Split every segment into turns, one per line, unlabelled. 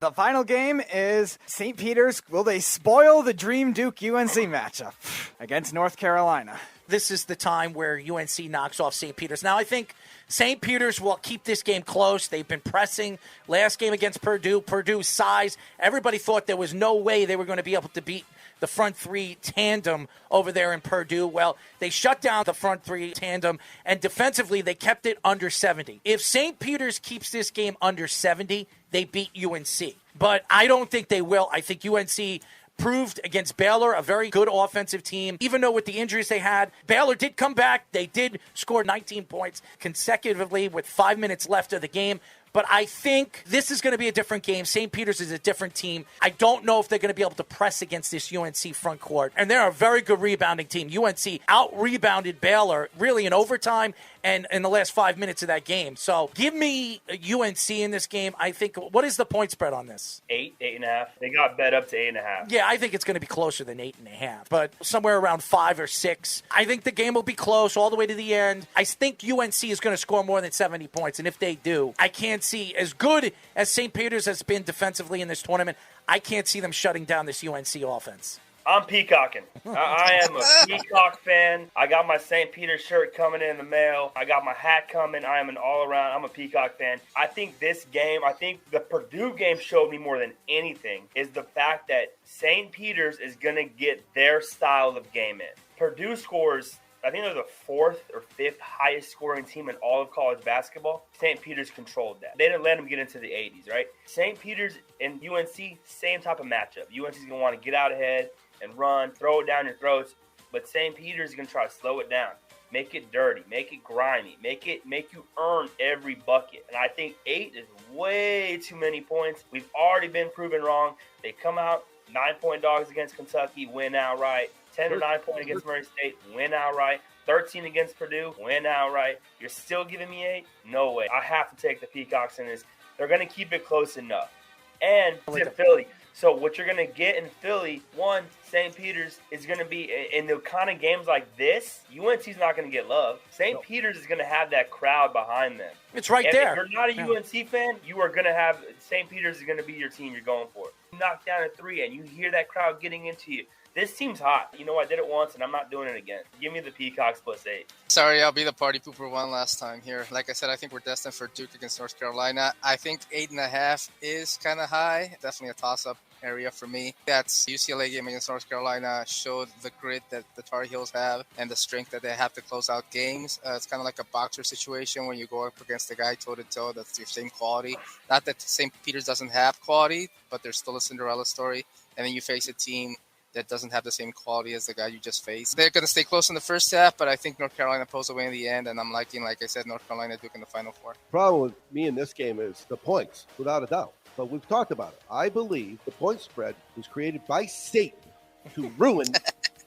The final game is St. Peter's. Will they spoil the Dream Duke UNC matchup against North Carolina?
This is the time where UNC knocks off St. Peter's. Now, I think St. Peter's will keep this game close. They've been pressing. Last game against Purdue, Purdue's size. Everybody thought there was no way they were going to be able to beat the front three tandem over there in Purdue. Well, they shut down the front three tandem, and defensively, they kept it under 70. If St. Peter's keeps this game under 70, they beat UNC. But I don't think they will. I think UNC proved against Baylor, a very good offensive team. Even though with the injuries they had, Baylor did come back. They did score 19 points consecutively with 5 minutes left of the game. But I think this is going to be a different game. St. Peter's is a different team. I don't know if they're going to be able to press against this UNC front court. And they're a very good rebounding team. UNC out-rebounded Baylor really in overtime and in the last 5 minutes of that game. So give me UNC in this game. I think, what is the point spread on this?
8.5. They got bet up to 8.5.
Yeah, I think it's going to be closer than 8.5, but somewhere around 5 or 6. I think the game will be close all the way to the end. I think UNC is going to score more than 70 points, and if they do, I can't see, as good as St. Peter's has been defensively in this tournament, I can't see them shutting down this UNC offense.
I'm peacocking. I am a Peacock fan. I got my St. Peter's shirt coming in the mail. I got my hat coming. I am an all-around. I'm a Peacock fan. I think this game, I think the Purdue game showed me more than anything is the fact that St. Peter's is going to get their style of game in. Purdue scores, I think they're the 4th or 5th highest scoring team in all of college basketball. St. Peter's controlled that. They didn't let them get into the 80s, right? St. Peter's and UNC, same type of matchup. UNC's going to want to get out ahead and run, throw it down your throats. But St. Peter's is going to try to slow it down, make it dirty, make it grimy, make you earn every bucket. And I think 8 is way too many points. We've already been proven wrong. They come out 9-point dogs against Kentucky, win outright. 10 or 9 point against Murray State, win outright. 13 against Purdue, win outright. You're still giving me 8? No way. I have to take the Peacocks in this. They're going to keep it close enough. And to Philly. So what you're going to get in Philly, one, St. Peter's is going to be, in the kind of games like this, UNC's not going to get love. St. Peter's is going to have that crowd behind them.
It's right
and
there.
If you're not a UNC fan, you are going to have, St. Peter's is going to be your team you're going for. You knock down a 3 and you hear that crowd getting into you. This team's hot. You know, I did it once, and I'm not doing it again. Give me the Peacocks plus 8.
Sorry, I'll be the party pooper one last time here. Like I said, I think we're destined for Duke against North Carolina. I think 8.5 is kind of high. Definitely a toss-up area for me. That's UCLA game against North Carolina showed the grit that the Tar Heels have and the strength that they have to close out games. It's kind of like a boxer situation when you go up against a guy toe-to-toe that's your same quality. Not that St. Peter's doesn't have quality, but there's still a Cinderella story. And then you face a team that doesn't have the same quality as the guy you just faced. They're going to stay close in the first half, but I think North Carolina pulls away in the end, and I'm liking, like I said, North Carolina Duke in the Final Four.
Problem with me in this game is the points, without a doubt. But we've talked about it. I believe the point spread was created by Satan to ruin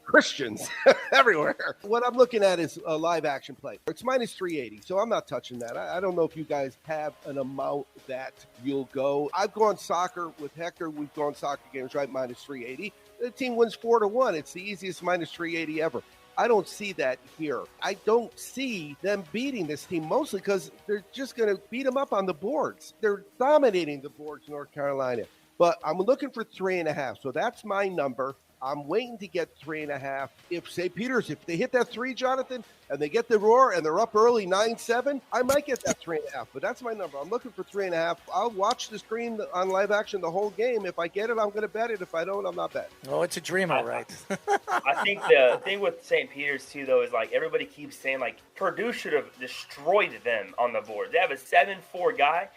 Christians everywhere. What I'm looking at is a live action play. It's minus 380, so I'm not touching that. I don't know if you guys have an amount that you'll go. I've gone soccer with Hector. We've gone soccer games, right? Minus 380. The team wins 4-1. It's the easiest minus 380 ever. I don't see that here. I don't see them beating this team, mostly because they're just going to beat them up on the boards. They're dominating the boards, North Carolina. But I'm looking for 3.5, so that's my number. I'm waiting to get 3.5. If St. Peter's, if they hit that 3, Jonathan, and they get the roar and they're up early 9-7, I might get that 3.5. But that's my number. I'm looking for 3.5. I'll watch the screen on live action the whole game. If I get it, I'm going to bet it. If I don't, I'm not betting.
Oh, it's a dream, all right.
I think the thing with St. Peter's, too, though, is like everybody keeps saying, like, Purdue should have destroyed them on the board. They have a 7-4 guy,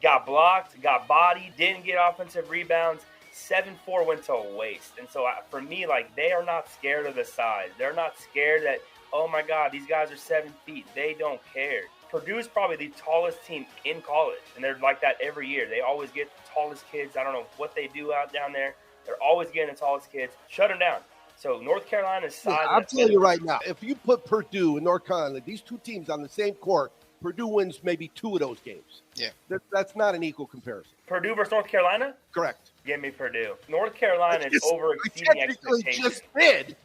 got blocked, got bodied, didn't get offensive rebounds. 7-4 went to waste. And so for me, like, they are not scared of the size. They're not scared that, oh my God, these guys are 7 feet. They don't care. Purdue is probably the tallest team in college, and they're like that every year. They always get the tallest kids. I don't know what they do out down there. They're always getting the tallest kids. Shut them down. So North Carolina's size.
I'm telling you right now, if you put Purdue and North Carolina, these two teams on the same court, Purdue wins maybe 2 of those games.
Yeah.
That's not an equal comparison.
Purdue versus North Carolina?
Correct.
Give me Purdue. North Carolina is over exceeding expectations.
Just did.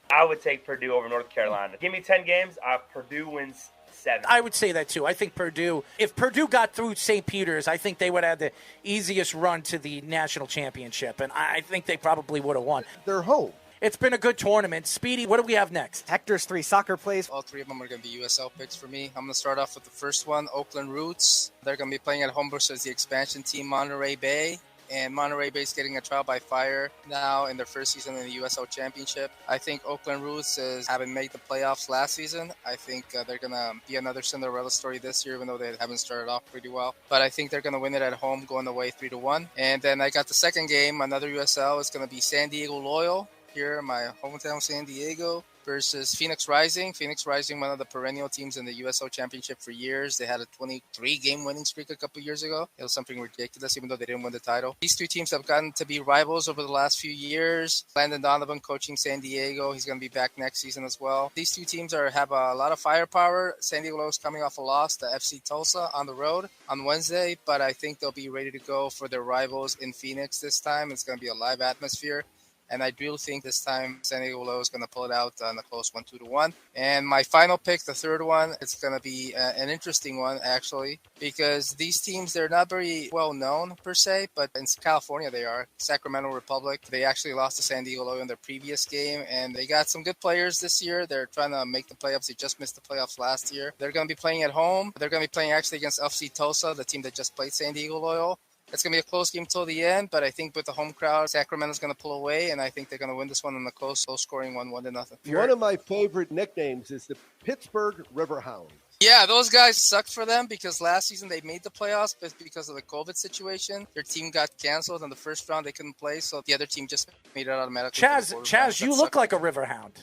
I would take Purdue over North Carolina. Give me 10 games. Purdue wins 7.
I would say that too. I think Purdue, if Purdue got through St. Peter's, I think they would have the easiest run to the national championship, and I think they probably would have won.
They're home.
It's been a good tournament. Speedy, what do we have next?
Hector's 3 soccer plays.
All 3 of them are going to be USL picks for me. I'm going to start off with the first one, Oakland Roots. They're going to be playing at home versus the expansion team, Monterey Bay. And Monterey Bay is getting a trial by fire now in their first season in the USL Championship. I think Oakland Roots haven't made the playoffs last season. I think they're going to be another Cinderella story this year, even though they haven't started off pretty well. But I think they're going to win it at home, going away 3-1. And then I got the second game, another USL. It's going to be San Diego Loyal here in my hometown, San Diego, versus Phoenix Rising. Phoenix Rising, one of the perennial teams in the USL Championship for years. They had a 23-game winning streak a couple years ago. It was something ridiculous, even though they didn't win the title. These 2 teams have gotten to be rivals over the last few years. Landon Donovan coaching San Diego. He's going to be back next season as well. These 2 teams have a lot of firepower. San Diego is coming off a loss to FC Tulsa on the road on Wednesday, but I think they'll be ready to go for their rivals in Phoenix this time. It's going to be a live atmosphere. And I do think this time San Diego Low is going to pull it out on a close 1-2-1. And my final pick, the third one, it's going to be an interesting one, actually, because these teams, they're not very well known per se, but in California they are. Sacramento Republic, they actually lost to San Diego Low in their previous game, and they got some good players this year. They're trying to make the playoffs. They just missed the playoffs last year. They're going to be playing at home. They're going to be playing actually against FC Tulsa, the team that just played San Diego Loyal. It's going to be a close game till the end, but I think with the home crowd, Sacramento's going to pull away, and I think they're going to win this one in the close, low-scoring 1-0.
One of my favorite nicknames is the Pittsburgh Riverhounds.
Yeah, those guys sucked for them because last season they made the playoffs, but because of the COVID situation, their team got canceled. In the first round, they couldn't play, so the other team just made it automatically.
Chaz, you look like a Riverhound.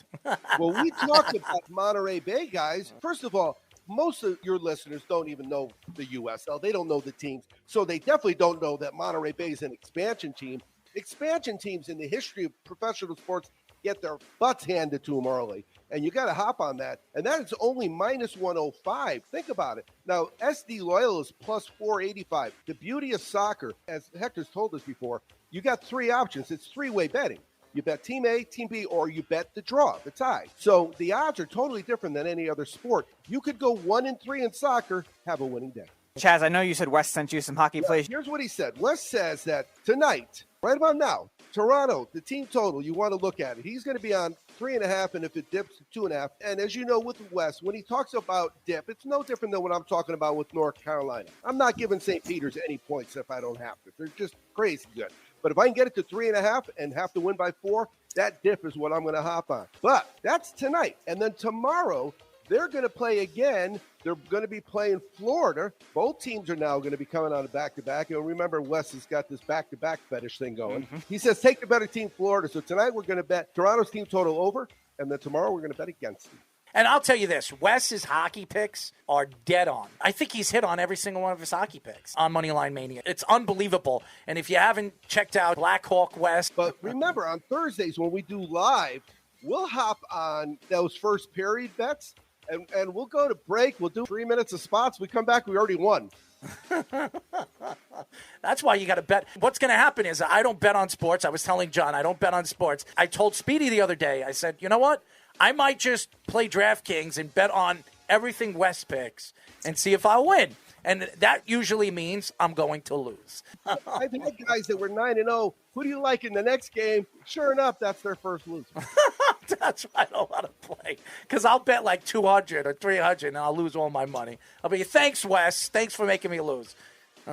Well, we talked about Monterey Bay, guys. First of all, most of your listeners don't even know the USL. They don't know the teams. So they definitely don't know that Monterey Bay is an expansion team. Expansion teams in the history of professional sports get their butts handed to them early. And you got to hop on that. And that is only minus 105. Think about it. Now, SD Loyal is plus 485. The beauty of soccer, as Hector's told us before, you got 3 options. It's 3-way betting. You bet Team A, Team B, or you bet the draw, the tie. So the odds are totally different than any other sport. You could go 1-3 in soccer, have a winning day.
Chaz, I know you said Wes sent you some hockey plays.
Here's what he said. Wes says that tonight, right about now, Toronto, the team total, you want to look at it. He's going to be on 3.5, and if it dips to 2.5. And as you know, with Wes, when he talks about dip, it's no different than what I'm talking about with North Carolina. I'm not giving St. Peter's any points if I don't have to. They're just crazy good. But if I can get it to 3.5 and have to win by 4, that dip is what I'm going to hop on. But that's tonight. And then tomorrow, they're going to play again. They're going to be playing Florida. Both teams are now going to be coming on a back-to-back. You'll remember Wes has got this back-to-back fetish thing going. Mm-hmm. He says, take the better team, Florida. So tonight we're going to bet Toronto's team total over, and then tomorrow we're going to bet against them.
And I'll tell you this, Wes's hockey picks are dead on. I think he's hit on every single one of his hockey picks on Moneyline Mania. It's unbelievable. And if you haven't checked out Black Hawk West.
But remember, on Thursdays when we do live, we'll hop on those first period bets, and we'll go to break. We'll do 3 minutes of spots. We come back, we already won.
That's why you got to bet. What's going to happen is I don't bet on sports. I was telling John, I don't bet on sports. I told Speedy the other day, I said, you know what? I might just play DraftKings and bet on everything West picks and see if I'll win. And that usually means I'm going to lose.
I've had guys that were 9-0. Who do you like in the next game? Sure enough, that's their first lose.
That's why I don't want to play. Because I'll bet like 200 or 300 and I'll lose all my money. I'll be, thanks, Wes. Thanks for making me lose.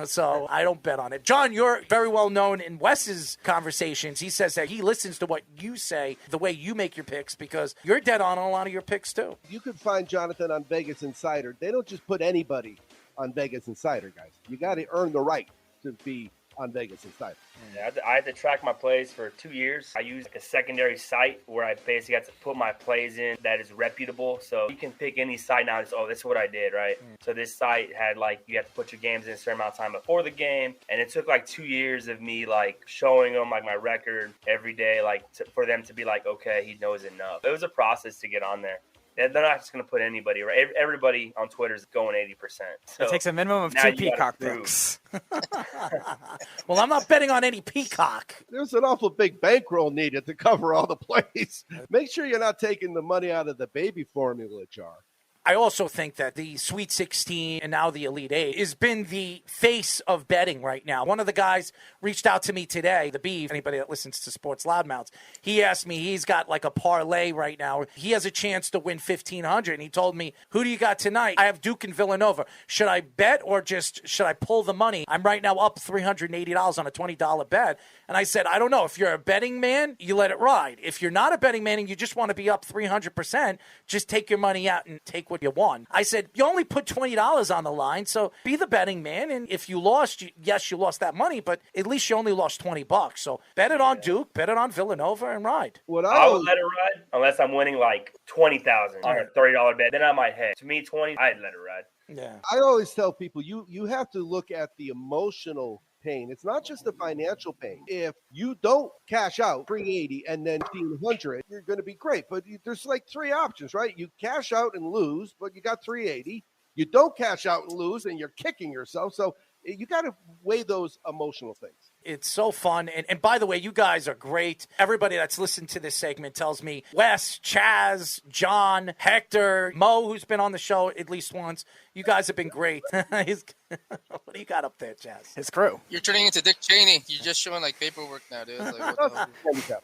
So I don't bet on it. John, you're very well known in Wes's conversations. He says that he listens to what you say, the way you make your picks, because you're dead on a lot of your picks, too.
You can find Jonathan on Vegas Insider. They don't just put anybody on Vegas Insider, guys. You got to earn the right to be on Vegas Insider.
Yeah, I had to track my plays for 2 years. I used a secondary site where I basically had to put my plays in that is reputable. So you can pick any site now and just, this is what I did, right? So this site had you have to put your games in a certain amount of time before the game. And it took 2 years of me showing them my record every day, for them to be okay, he knows enough. It was a process to get on there. They're not just going to put anybody, right? Everybody on Twitter is going 80%. So
it takes a minimum of 2 Peacock picks.
Well, I'm not betting on any Peacock.
There's an awful big bankroll needed to cover all the plays. Make sure you're not taking the money out of the baby formula jar.
I also think that the Sweet 16 and now the Elite Eight has been the face of betting right now. One of the guys reached out to me today, the Beef, anybody that listens to Sports Loudmouths. He asked me, he's got like a parlay right now. He has a chance to win $1,500. And he told me, who do you got tonight? I have Duke and Villanova. Should I bet or just should I pull the money? I'm right now up $380 on a $20 bet. And I said, I don't know. If you're a betting man, you let it ride. If you're not a betting man and you just want to be up 300%, just take your money out and take what you won. I said, you only put $20 on the line, so be the betting man. And if you lost, yes, you lost that money, but at least you only lost $20. So bet it on Duke, bet it on Villanova, and ride.
I would let it ride unless I'm winning like $20,000 on a $30 bet. Then I might hedge. To me, 20, I'd let it ride.
Yeah.
I always tell people you have to look at the emotional pain. It's not just the financial pain. If you don't cash out 380 and then 1,500, you're going to be great. But there's like three options, right? You cash out and lose, but you got 380. You don't cash out and lose, and you're kicking yourself. So you got to weigh those emotional things.
It's so fun. And by the way, you guys are great. Everybody that's listened to this segment tells me, Wes, Chaz, John, Hector, Mo, who's been on the show at least once, you guys have been great. What do you got up there, Chaz?
His crew.
You're turning into Dick Cheney. You're just showing like paperwork now, dude. Like, what the hell?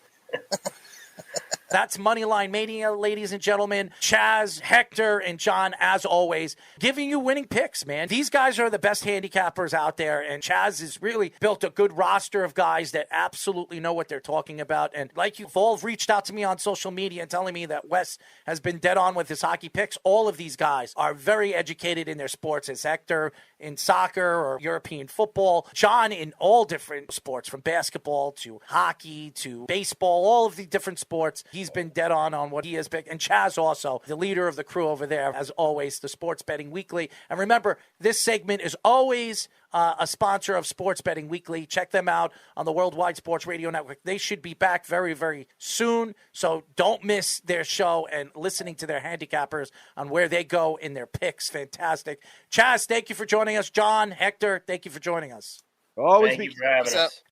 That's Moneyline Mania, ladies and gentlemen. Chaz, Hector, and John, as always, giving you winning picks, man. These guys are the best handicappers out there, and Chaz has really built a good roster of guys that absolutely know what they're talking about. And like you've all reached out to me on social media and telling me that Wes has been dead on with his hockey picks, all of these guys are very educated in their sports. As Hector in soccer or European football, John in all different sports, from basketball to hockey to baseball, all of the different sports. He's been dead on what he has picked. And Chaz also, the leader of the crew over there, as always, the Sports Betting Weekly. And remember, this segment is always a sponsor of Sports Betting Weekly. Check them out on the Worldwide Sports Radio Network. They should be back very, very soon. So don't miss their show and listening to their handicappers on where they go in their picks. Fantastic. Chaz, thank you for joining us. John, Hector, thank you for joining us.
Always
Thank you for having us.